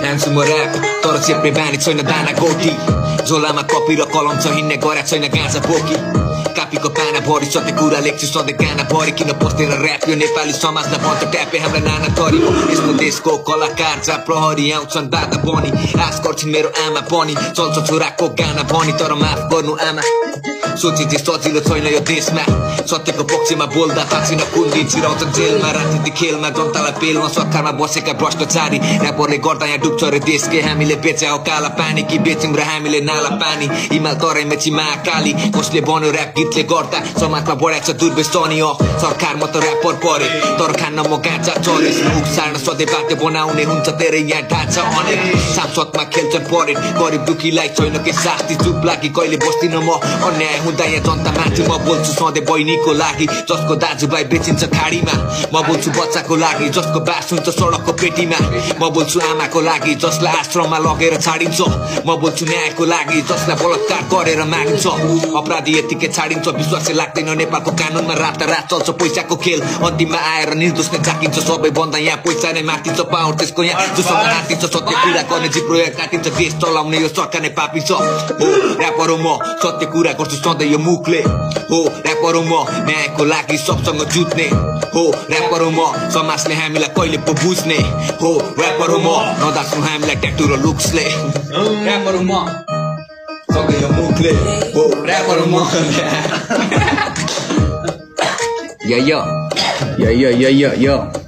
हान्छु म ऱ्याप तर चेप्ने बानी छैन दाना गोटी झोलामा कपी र कलम छ हिँड्ने गरा छैन गाँजा बोकी कापीको पाना भरि सधैँ कुरा लेख्छु सधैँ गाना भरि किन बस्दैन ऱ्याप यो नेपाली समाजलाई भन्छ ट्यापे हाम्रा नाना थरी यसको देशको कलाकार जहाँ प्रहरी आउँछन् बाधा बनी आश गर्छिन् मेरो आमा पनि चल्छ छोराको गाना भनी तर माफ गर्नु आमा सोचे जे सजिलो छैन यो देशमा सत्यको पक्षमा बोल्दा ताक्सिन कुन दिन छिराउँछन् जेलमा राजनीति खेलमा जनतालाई पेलमा सरकारमा बसेका भ्रष्टाचारी ऱ्यापरले गर्दा यहाँ डुब्छ रे देश के हामीले बेच्या हो काला पानी कि बेच्यौँ र हामीले नाला पानी हिमाल तराई मेची महाकाली कसले बन्यो ऱ्याप गीतले गर्दा समाजमा बढाएको छ दुर्व्यसनी हो सरकार म त ऱ्यापर परे तर खान्न म गाँजा चरे मुख सार्न सधैँ बाटो बनाउने हुन्छ धेरै यहाँ ढाँचा अनेक सांसदमा खेल्छन् परेड गरिब दुखीलाई छैन के शास्ति चुप लागि कहिले बस्दिन म अन्याय हुँदा यहाँ जनता माथि म बोल्छु सधैँ बहिनीको लागि जसको दाजुभाइ बेचिन्छ खाडीमा म बोल्छु बच्चाको लागि जसको बास हुन्छ सडकको पेटीमा म बोल्छु आमाको लागि जसलाई आश्रममा लगेर छाडिन्छ म बोल्छु न्यायको लागि जसलाई बलात्कार गरेर मागिन्छ अपराधी यतिकै छाडिन्छ विश्वासै लाग्दैन नेपालको कानुनमा रातारात चल्छ पैसाको खेल अन्तिममा आएर निर्दोष नै झाकिन्छ सबै भन्दा यहाँ पैसा नै माथिन्छ पावर त्यसको यहाँ जोसँग हातिन्छ सत्य कुरा गर्ने जी प्रयोग काटिन्छ देश चलाउने यो सरकार नै पापी छ हो ऱ्यापर हो म सत्य कुरा गर्छु सधैँ यो मुखले हो ऱ्यापर हो म न्यायको लागि सबसँग जुत्ने हो ऱ्यापर हो म समाजले हामीलाई कहिले पो बुझ्ने हो ऱ्यापर हो म नदाच्नु हामीलाई ट्याटु र लुक्सले ऱ्यापर हो म सधैँ यो मुखले हो ऱ्यापर हो म yo yo yo yo yo yo yo